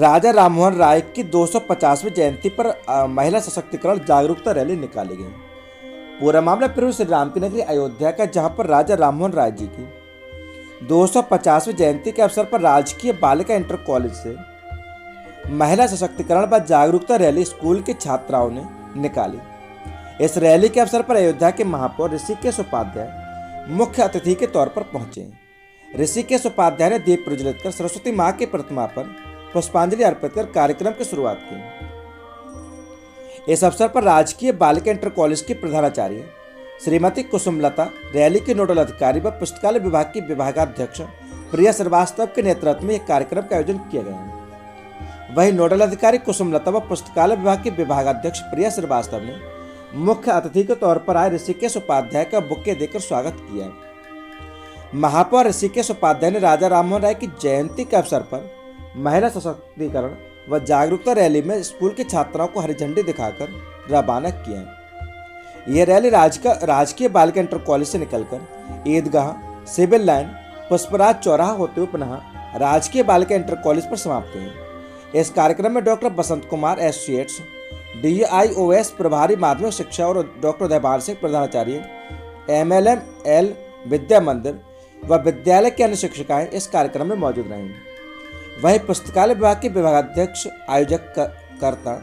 राजा राममोहन राय की 250वीं जयंती पर महिला सशक्तिकरण जागरूकता रैली निकाली गई। पूरा मामला प्रभु श्री राम की नगरी अयोध्या का, जहां पर राजा राममोहन राय जी की 250वीं जयंती के अवसर पर राजकीय बालिका इंटर कॉलेज से महिला सशक्तिकरण पर जागरूकता रैली स्कूल के छात्राओं ने निकाली। इस रैली के अवसर पर अयोध्या के महापौर ऋषिकेश उपाध्याय मुख्य अतिथि के तौर पर पहुंचे। ऋषिकेश उपाध्याय ने दीप प्रज्वलित कर सरस्वती मां की प्रतिमा पर पुष्पांजलि अर्पित कर कार्यक्रम की शुरुआत की। इस अवसर पर राजकीय बालिका इंटर कॉलेज की प्रधानाचार्य श्रीमती कुसुमलता, रैली के नोडल अधिकारी व पुस्तकालय विभाग की विभागाध्यक्ष प्रिया श्रीवास्तव के नेतृत्व में एक कार्यक्रम का आयोजन किया गया। वहीं नोडल अधिकारी कुसुमलता व पुस्तकालय विभाग के विभागाध्यक्ष प्रिया श्रीवास्तव ने मुख्य अतिथि के तौर पर आए ऋषिकेश उपाध्याय का बुके देकर स्वागत किया। महापौर ऋषिकेश उपाध्याय ने राजा राममोहन राय की जयंती के अवसर पर महिला सशक्तिकरण व जागरूकता रैली में स्कूल के छात्राओं को हरी झंडी दिखाकर रवाना किया। यह रैली राजकीय बालिका इंटर कॉलेज से निकलकर ईदगाह, सिविल लाइन, पुष्पराज चौराहा होते हुए पुनः राजकीय बालिका इंटर कॉलेज पर समाप्त हुई। इस कार्यक्रम में doctor Basant Kumar associates, DIOS प्रभारी माध्यमिक शिक्षा और डॉक्टर उदयभान सिंह प्रधानाचार्य, MLML विद्या मंदिर व विद्यालय के अन्य शिक्षिकाएं इस कार्यक्रम में मौजूद रहीं। वहीं पुस्तकालय विभाग के विभागाध्यक्ष आयोजक कर्ता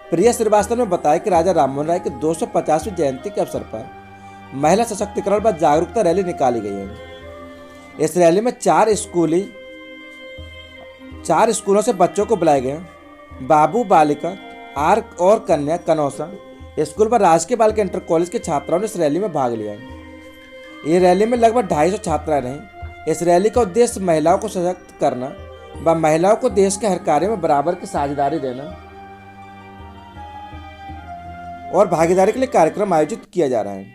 प्रिया श्रीवास्तव ने बताया कि राजा राममोहन राय की 250वीं जयंती के अवसर पर महिला सशक्तिकरण पर जागरूकता रैली निकाली गई है। इस रैली में चार स्कूलों से बच्चों को बुलाए गए। बाबू बालिका आर्क और कन्या कनौसा स्कूल पर राजकीय बालिका इंटर कॉलेज के छात्राओं ने इस रैली में भाग लिया। ये रैली में लगभग 250 छात्राएं रहीं। इस रैली का उद्देश्य महिलाओं को सशक्त करना व महिलाओं को देश के हर कार्य में बराबर की साझेदारी देना और भागीदारी के लिए कार्यक्रम आयोजित किया जा रहा है।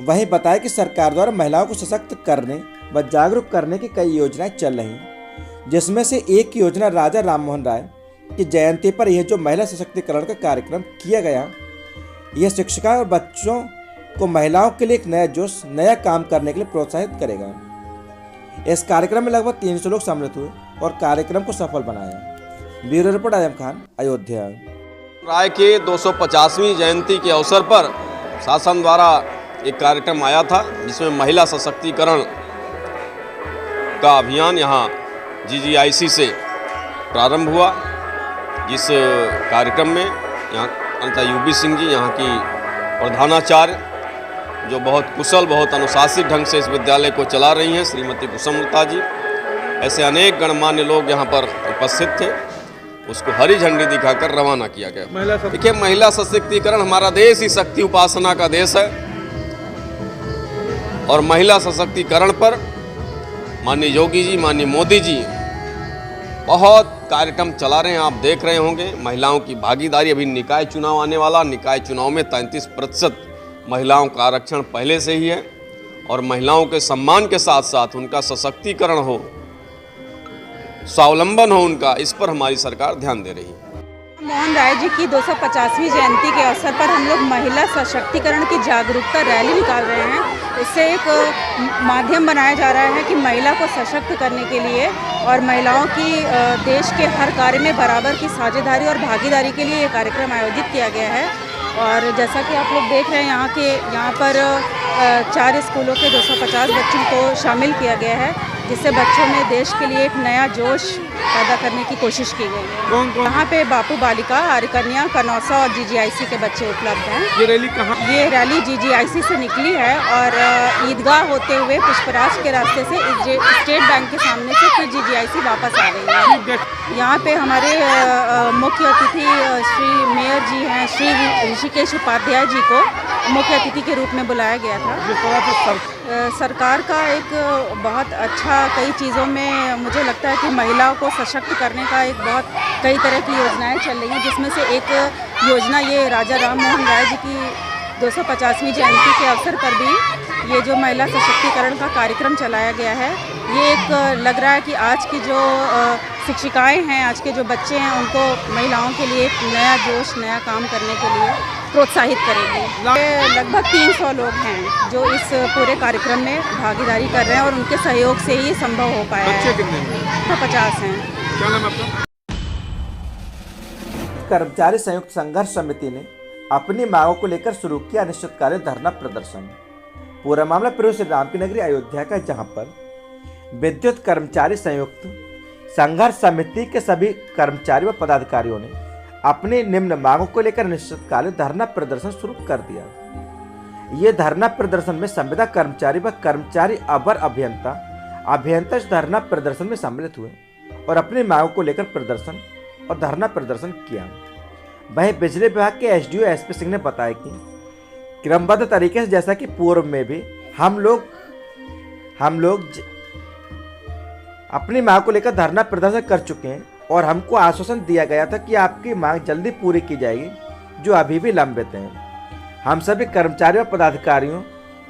वहीं बताया कि सरकार द्वारा महिलाओं को सशक्त करने व जागरूक करने की कई योजनाएं चल रही हैं, जिसमें से एक योजना राजा राममोहन राय की जयंती पर यह जो महिला सशक्तिकरण का कार्यक्रम किया गया, यह शिक्षिका और बच्चों को महिलाओं के लिए एक नया जोश, नया काम करने के लिए प्रोत्साहित करेगा। इस कार्यक्रम में लगभग 300 लोग सम्मिलित हुए और कार्यक्रम को सफल बनाया। Bureau report Azam Khan, Ayodhya. राय के 250वीं जयंती के अवसर पर शासन द्वारा एक कार्यक्रम आया था, जिसमें महिला सशक्तिकरण का अभियान यहाँ GGIC से प्रारंभ हुआ। इस कार्यक्रम में यहाँ अनिता UB सिंह जी, यहाँ की प्रधानाचार्य, जो बहुत कुशल, बहुत अनुशासित ढंग से इस विद्यालय को चला रही हैं, श्रीमती कुसुमलता जी, ऐसे अनेक गणमान्य लोग यहाँ पर उपस्थित थे। उसको हरी झंडी दिखाकर रवाना किया गया। देखिए, महिला सशक्तिकरण, हमारा देश ही शक्ति उपासना का देश है और महिला सशक्तिकरण पर माननीय योगी जी, माननीय मोदी जी बहुत कार्यक्रम चला रहे हैं। आप देख रहे होंगे महिलाओं की भागीदारी। अभी निकाय चुनाव आने वाला, निकाय चुनाव में 33% महिलाओं का आरक्षण पहले से ही है और महिलाओं के सम्मान के साथ साथ उनका सशक्तिकरण हो, स्वावलंबन हो उनका, इस पर हमारी सरकार ध्यान दे रही है। मोहन राय जी की 250वीं जयंती के अवसर पर हम लोग महिला सशक्तिकरण की जागरूकता रैली निकाल रहे हैं। इससे एक माध्यम बनाया जा रहा है कि महिला को सशक्त करने के लिए और महिलाओं की देश के हर कार्य में बराबर की साझेदारी और भागीदारी के लिए ये कार्यक्रम आयोजित किया गया है। और जैसा कि आप लोग देख रहे हैं, यहाँ पर 4 स्कूलों के 250 बच्चों को शामिल किया गया है, जिससे बच्चों में देश के लिए एक नया जोश पैदा करने की कोशिश की गई है। यहाँ पे बापू बालिका, आर्य कन्या, कनौसा और GGIC के बच्चे उपलब्ध हैं। ये रैली कहाँ? ये रैली GGIC से निकली है और ईदगाह होते हुए पुष्पराज के रास्ते से स्टेट बैंक के सामने से फिर GGIC वापस आ गई है। यहाँ पे हमारे मुख्य अतिथि श्री मेयर जी हैं, श्री ऋषिकेश उपाध्याय जी को मुख्य अतिथि के रूप में बुलाया गया था। सरकार का एक बहुत अच्छा, कई चीज़ों में मुझे लगता है कि महिलाओं को सशक्त करने का एक बहुत कई तरह की योजनाएं चल रही हैं, जिसमें से एक योजना ये राजा राममोहन राय जी की 250वीं जयंती के अवसर पर भी ये जो महिला सशक्तिकरण का कार्यक्रम चलाया गया है, ये एक लग रहा है कि आज की जो शिक्षिकाएं हैं, आज के जो बच्चे हैं, उनको महिलाओं के लिए एक नया जोश, नया काम करने के लिए प्रोत्साहित करेगी। लगभग 300 लोग हैं जो इस पूरे कार्यक्रम में भागीदारी कर रहे हैं और उनके सहयोग से ही संभव हो पाया है। बच्चे कितने हैं? 50 हैं। क्या नाम है आपका? कर्मचारी संयुक्त संघर्ष समिति ने अपनी मांगों को लेकर शुरू किया अनिश्चितकालीन धरना प्रदर्शन। पूरा मामला प्रभु श्री राम की नगरी अयोध्या का, जहां पर विद्युत कर्मचारी संयुक्त संघर्ष समिति के सभी कर्मचारी व पदाधिकारियों ने अपनी निम्न मांगों को लेकर अनिश्चितकालीन धरना प्रदर्शन शुरू कर दिया। ये धरना प्रदर्शन में संविदा कर्मचारी व कर्मचारी अवर अभियंता इस धरना प्रदर्शन में सम्मिलित हुए और अपनी मांगों को लेकर प्रदर्शन और धरना प्रदर्शन किया। वहीं बिजली विभाग के एसडीओ एसपी सिंह ने बताया कि क्रमबद्ध तरीके से, जैसा कि पूर्व में भी हम लोग अपनी मांग को लेकर धरना प्रदर्शन कर चुके हैं और हमको आश्वासन दिया गया था कि आपकी मांग जल्दी पूरी की जाएगी जो अभी भी लंबित हैं। हम सभी कर्मचारियों और पदाधिकारियों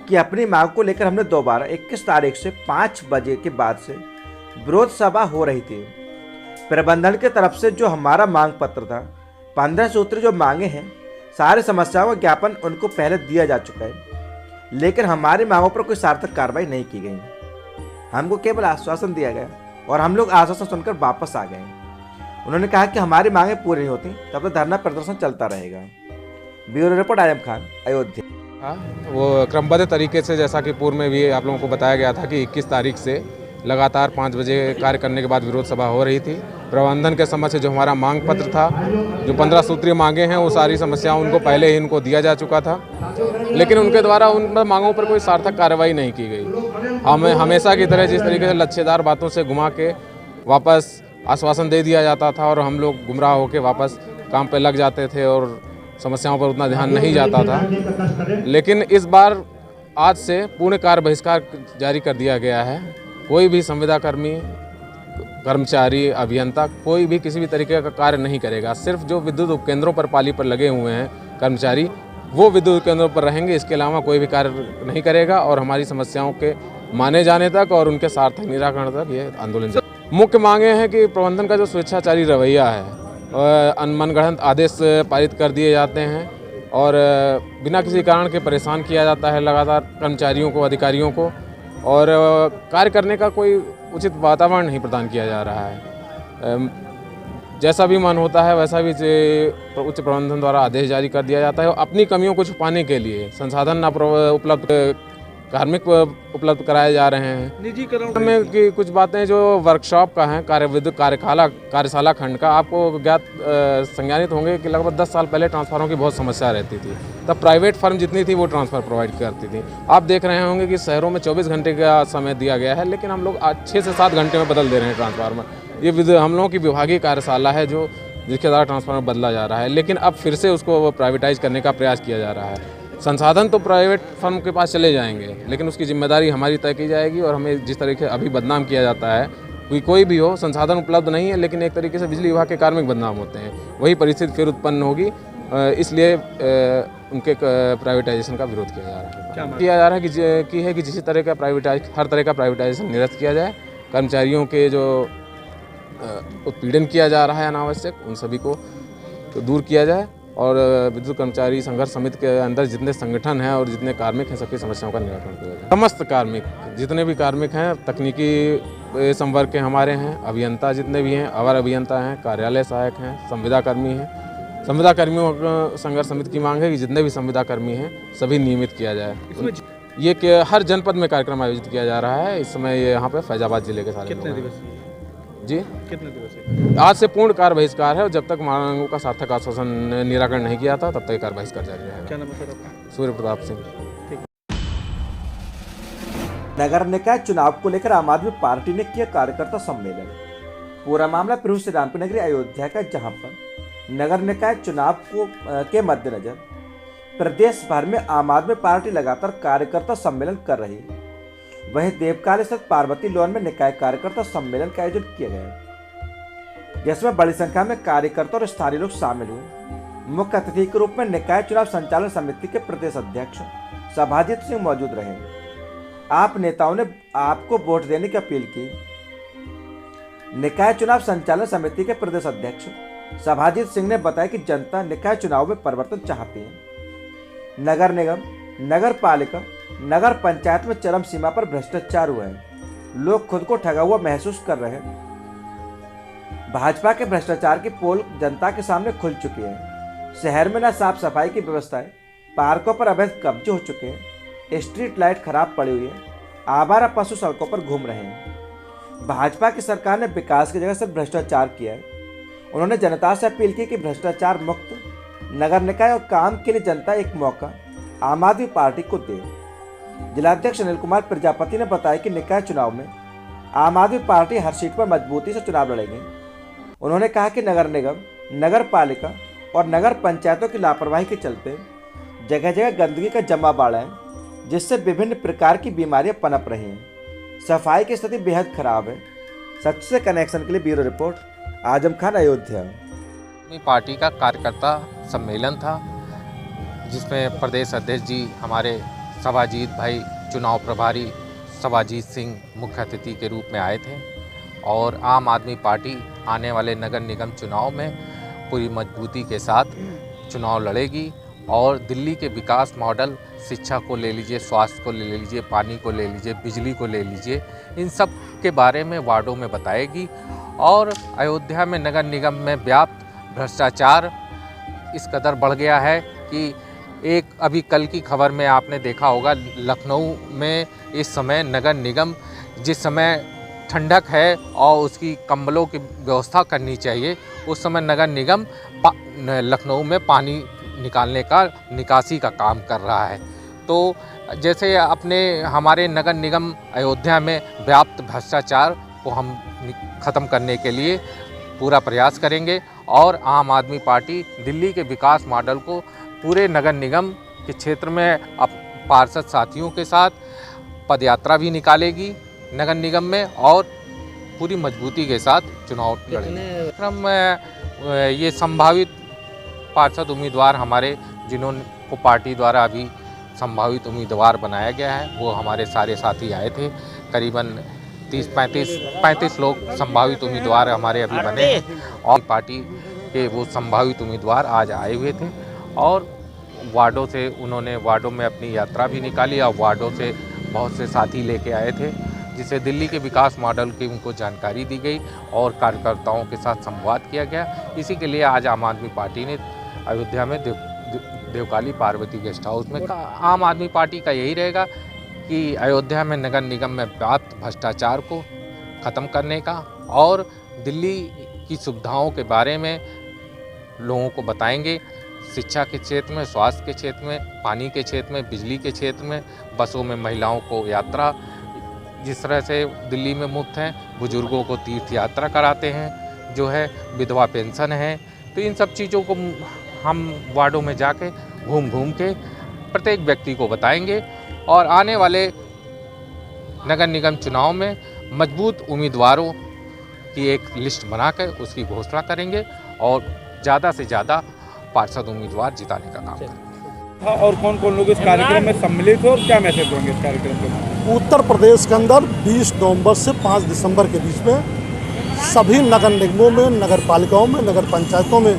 की अपनी मांग को लेकर हमने दोबारा 21 तारीख से 5 बजे के बाद से विरोध सभा हो रही थी। प्रबंधन की तरफ से जो हमारा मांग पत्र था, 15 सूत्री जो मांगे हैं, सारी समस्याओं का ज्ञापन उनको पहले दिया जा चुका है, लेकिन हमारी मांगों पर कोई सार्थक कार्रवाई नहीं की गई। हमको केवल आश्वासन दिया गया और हम लोग आश्वासन सुनकर वापस आ गए। उन्होंने कहा कि हमारी मांगें पूरी नहीं होती तब तक धरना प्रदर्शन चलता रहेगा। Bureau report Azam Khan, Ayodhya. वो क्रमबद्ध तरीके से, जैसा कि पूर्व में भी आप लोगों को बताया गया था कि 21 तारीख से लगातार 5 बजे कार्य करने के बाद विरोध सभा हो रही थी। प्रबंधन के समक्ष जो हमारा मांग पत्र था, जो 15 सूत्रीय मांगे हैं, वो सारी समस्याओं उनको पहले ही इनको दिया जा चुका था, लेकिन उनके द्वारा उन मांगों पर कोई सार्थक कार्रवाई नहीं की गई। हमें हमेशा की तरह जिस तरीके से लच्छेदार बातों से घुमा के वापस आश्वासन दे दिया जाता था और हम लोग गुमराह होकर वापस काम पर लग जाते थे और समस्याओं पर उतना ध्यान नहीं जाता था। लेकिन इस बार आज से पूर्ण कार्य बहिष्कार जारी कर दिया गया है। कोई भी संविदा कर्मी, कर्मचारी, अभियंता, कोई भी किसी भी तरीके का कार्य नहीं करेगा। सिर्फ जो विद्युत उपकेंद्रों पर पाली पर लगे हुए हैं कर्मचारी, वो विद्युत उपकेंद्रों पर रहेंगे। इसके अलावा कोई भी कार्य नहीं करेगा और हमारी समस्याओं के माने जाने तक और उनके सार्थक निराकरण तक ये आंदोलन चलेगा। मुख्य मांगे हैं कि प्रबंधन का जो स्वेच्छाचारी रवैया है, मनगढ़ंत आदेश पारित कर दिए जाते हैं और बिना किसी कारण के परेशान किया जाता है लगातार कर्मचारियों को, अधिकारियों को, और कार्य करने का कोई उचित वातावरण नहीं प्रदान किया जा रहा है। जैसा भी मन होता है वैसा भी उच्च प्रबंधन द्वारा आदेश जारी कर दिया जाता है। अपनी कमियों को छुपाने के लिए संसाधन उपलब्ध, कार्मिक उपलब्ध कराए जा रहे हैं। निजीकरण में की कुछ बातें जो वर्कशॉप का है, विद्युत कार्यशाला खंड का, आपको ज्ञात संज्ञानित होंगे कि लगभग 10 साल पहले ट्रांसफार्मरों की बहुत समस्या रहती थी। तब प्राइवेट फर्म जितनी थी वो ट्रांसफार्मर प्रोवाइड करती थी। आप देख रहे होंगे कि शहरों में 24 घंटे का समय दिया गया है, लेकिन हम लोग आज 6 से 7 घंटे में बदल दे रहे हैं ट्रांसफार्मर। ये हम लोगों की विभागीय कार्यशाला है जो जिसके द्वारा ट्रांसफार्मर बदला जा रहा है, लेकिन अब फिर से उसको प्राइवेटाइज करने का प्रयास किया जा रहा है। संसाधन तो प्राइवेट फर्म के पास चले जाएंगे, लेकिन उसकी जिम्मेदारी हमारी तय की जाएगी। और हमें जिस तरीके से अभी बदनाम किया जाता है, कोई भी हो, संसाधन उपलब्ध नहीं है लेकिन एक तरीके से बिजली विभाग के कार्मिक बदनाम होते हैं, वही परिस्थिति फिर उत्पन्न होगी। इसलिए उनके प्राइवेटाइजेशन का विरोध किया जा रहा है कि जिस तरह का हर तरह का प्राइवेटाइजेशन निरस्त किया जाए। कर्मचारियों के जो उत्पीड़न किया जा रहा है अनावश्यक, उन सभी को तो दूर किया जाए और विद्युत कर्मचारी संघर्ष समिति के अंदर जितने संगठन हैं और जितने कार्मिक हैं, सबकी समस्याओं का निराकरण किया जाए। समस्त कार्मिक, जितने भी कार्मिक हैं, तकनीकी संवर्ग के हमारे हैं, अभियंता जितने भी हैं, अवर अभियंता हैं, कार्यालय सहायक हैं, संविदा कर्मी हैं, संविदा कर्मियों संघर्ष समिति की मांग है कि जितने भी संविदा कर्मी हैं सभी नियमित किया जाए। ये कि हर जनपद में कार्यक्रम आयोजित किया जा रहा है। इस समय ये यहाँ पे फैजाबाद जिले के सारे जी कितने दिवस है? आज से पूर्ण कार्य बहिष्कार है और जब तक मांगों का सार्थक आश्वासन निराकरण नहीं किया था तब तक कार्य बहिष्कार जारी रहेगा। क्या नाम है सर आपका? सूर्य प्रताप सिंह। नगर निकाय चुनाव को लेकर आम आदमी पार्टी ने किया कार्यकर्ता सम्मेलन। पूरा मामला प्रभु श्री राम की नगरी अयोध्या का, जहां पर नगर निकाय चुनाव के मद्देनजर प्रदेश भर में आम आदमी पार्टी लगातार कार्यकर्ता सम्मेलन कर रही है। वहीं देवकाली स्थित पार्वती लॉन में निकाय कार्यकर्ता सम्मेलन का आयोजन किया गया, जिसमें बड़ी संख्या में कार्यकर्ता और स्थानीय लोग शामिल हुए। मुख्य अतिथि के रूप में निकाय चुनाव संचालन समिति के प्रदेश अध्यक्ष सभाजीत सिंह मौजूद रहे। आप नेताओं ने आपको वोट देने की अपील की। निकाय चुनाव संचालन समिति के प्रदेश अध्यक्ष सभाजीत सिंह ने बताया कि जनता निकाय चुनाव में परिवर्तन चाहती है। नगर निगम, नगर पालिका, नगर पंचायत में चरम सीमा पर भ्रष्टाचार हुआ है। लोग खुद को ठगा हुआ महसूस कर रहे हैं। भाजपा के भ्रष्टाचार की पोल जनता के सामने खुल चुकी है। शहर में न साफ सफाई की व्यवस्था है, पार्कों पर अवैध कब्जे हो चुके हैं, स्ट्रीट लाइट खराब पड़ी हुई है, आवारा पशु सड़कों पर घूम रहे हैं। भाजपा की सरकार ने विकास की जगह सिर्फ भ्रष्टाचार किया है। उन्होंने जनता से अपील की कि भ्रष्टाचार मुक्त नगर निकाय और काम के लिए जनता एक मौका आम आदमी पार्टी को दे। जिलाध्यक्ष अनिल कुमार प्रजापति ने बताया कि निकाय चुनाव में आम आदमी पार्टी हर सीट पर मजबूती से चुनाव लड़ेगी। उन्होंने कहा कि नगर निगम, नगर पालिका और नगर पंचायतों की लापरवाही के चलते जगह जगह गंदगी का जमा बाड़ा है, जिससे विभिन्न प्रकार की बीमारियां पनप रही हैं। सफाई की स्थिति बेहद खराब है। सच से कनेक्शन के लिए bureau report, Azam Khan, Ayodhya. Party का कार्यकर्ता सम्मेलन था, जिसमें प्रदेश अध्यक्ष जी हमारे सभाजीत भाई, चुनाव प्रभारी सभाजीत सिंह मुख्य अतिथि के रूप में आए थे। और आम आदमी पार्टी आने वाले नगर निगम चुनाव में पूरी मजबूती के साथ चुनाव लड़ेगी और दिल्ली के विकास मॉडल, शिक्षा को ले लीजिए, स्वास्थ्य को ले लीजिए, पानी को ले लीजिए, बिजली को ले लीजिए, इन सब के बारे में वार्डों में बताएगी। और अयोध्या में नगर निगम में व्याप्त भ्रष्टाचार इस कदर बढ़ गया है कि एक अभी कल की खबर में आपने देखा होगा, लखनऊ में इस समय नगर निगम, जिस समय ठंडक है और उसकी कंबलों की व्यवस्था करनी चाहिए, उस समय नगर निगम लखनऊ में पानी निकालने का, निकासी का काम कर रहा है। तो जैसे अपने हमारे नगर निगम अयोध्या में व्याप्त भ्रष्टाचार को हम ख़त्म करने के लिए पूरा प्रयास करेंगे और आम आदमी पार्टी दिल्ली के विकास मॉडल को पूरे नगर निगम के क्षेत्र में पार्षद साथियों के साथ पदयात्रा भी निकालेगी नगर निगम में और पूरी मजबूती के साथ चुनाव लड़ेगी। क्रम में ये संभावित पार्षद उम्मीदवार हमारे, जिन्होंने को पार्टी द्वारा अभी संभावित उम्मीदवार बनाया गया है, वो हमारे सारे साथी आए थे। करीबन 30-35 लोग संभावित उम्मीदवार हमारे अभी बने हैं और पार्टी के वो संभावित उम्मीदवार आज आए हुए थे और वार्डों से उन्होंने वार्डों में अपनी यात्रा भी निकाली और वार्डों से बहुत से साथी लेके आए थे, जिससे दिल्ली के विकास मॉडल की उनको जानकारी दी गई और कार्यकर्ताओं के साथ संवाद किया गया। इसी के लिए आज आम आदमी पार्टी ने अयोध्या में देवकाली पार्वती गेस्ट हाउस में, आम आदमी पार्टी का यही रहेगा कि अयोध्या में नगर निगम में व्याप्त भ्रष्टाचार को ख़त्म करने का और दिल्ली की सुविधाओं के बारे में लोगों को बताएंगे। शिक्षा के क्षेत्र में, स्वास्थ्य के क्षेत्र में, पानी के क्षेत्र में, बिजली के क्षेत्र में, बसों में महिलाओं को यात्रा जिस तरह से दिल्ली में मुफ्त हैं, बुजुर्गों को तीर्थ यात्रा कराते हैं, जो है विधवा पेंशन है। तो इन सब चीज़ों को हम वार्डों में जाके घूम के प्रत्येक व्यक्ति को बताएंगे और आने वाले नगर निगम चुनाव में मजबूत उम्मीदवारों की एक लिस्ट बनाकर उसकी घोषणा करेंगे और ज़्यादा से ज़्यादा पार्षद उम्मीदवार जिताने का काम करेंगे। और कौन कौन लोग इस कार्यक्रम में सम्मिलित हो और क्या मैसेज देंगे इस कार्यक्रम में? उत्तर प्रदेश के अंदर 20 नवंबर से 5 दिसंबर के बीच में सभी नगर निगमों में, नगर पालिकाओं में, नगर पंचायतों में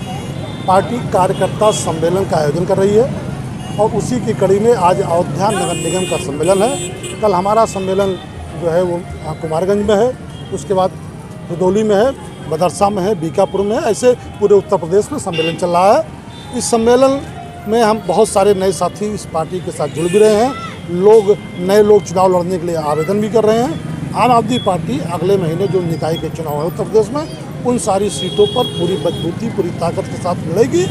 पार्टी कार्यकर्ता सम्मेलन का आयोजन कर रही है और उसी की कड़ी में आज अयोध्या नगर निगम का सम्मेलन है। कल हमारा सम्मेलन जो है वो कुमारगंज में है, उसके बाद रुदौली में है, बदरसा में है, बीकापुर में है, ऐसे पूरे उत्तर प्रदेश में सम्मेलन चल रहा है। इस सम्मेलन में हम बहुत सारे नए साथी इस पार्टी के साथ जुड़ भी रहे हैं। नए लोग चुनाव लड़ने के लिए आवेदन भी कर रहे हैं। आम आदमी पार्टी अगले महीने जो निकाय के चुनाव है उत्तर प्रदेश में, उन सारी सीटों पर पूरी मजबूती, पूरी ताकत के साथ लड़ेगी।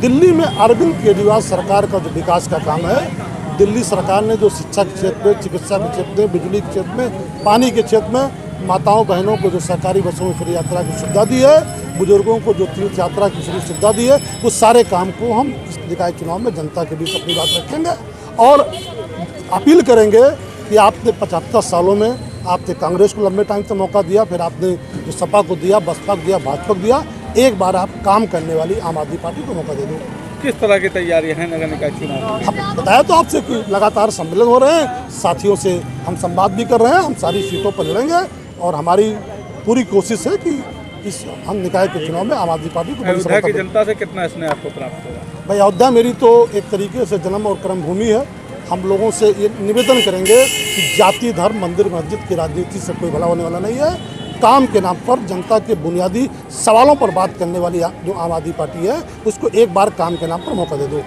दिल्ली में अरविंद केजरीवाल सरकार का जो विकास का काम है, दिल्ली सरकार ने जो शिक्षा के क्षेत्र में, चिकित्सा के क्षेत्र में, बिजली के क्षेत्र में, पानी के क्षेत्र में माताओं बहनों को जो सरकारी बसों में फ्री यात्रा की सुविधा दी है, बुजुर्गों को जो तीर्थ यात्रा की फ्री सुविधा दी है, उस सारे काम को हम इस निकाय चुनाव में जनता के बीच अपनी बात रखेंगे और अपील करेंगे कि आपने 75 सालों में आपने कांग्रेस को लंबे टाइम तक मौका दिया, फिर आपने जो सपा को दिया, बसपा को दिया, भाजपा को दिया, एक बार आप काम करने वाली आम आदमी पार्टी को मौका दे दो। किस तरह की तैयारियां हैं नगर निकाय चुनाव? हम बताया तो आपसे कि लगातार सम्मेलन हो रहे हैं, साथियों से हम संवाद भी कर रहे हैं, हम सारी सीटों पर लड़ेंगे और हमारी पूरी कोशिश है कि इस हम निकाय के चुनाव में आम आदमी पार्टी को अयोध्या की जनता से कितना स्नेह आपको प्राप्त होगा? भाई, अयोध्या मेरी तो एक तरीके से जन्म और कर्म भूमि है। हम लोगों से ये निवेदन करेंगे कि जाति, धर्म, मंदिर, मस्जिद की राजनीति से कोई भला होने वाला नहीं है। काम के नाम पर, जनता के बुनियादी सवालों पर बात करने वाली जो आम आदमी पार्टी है, उसको एक बार काम के नाम पर मौका दे दो।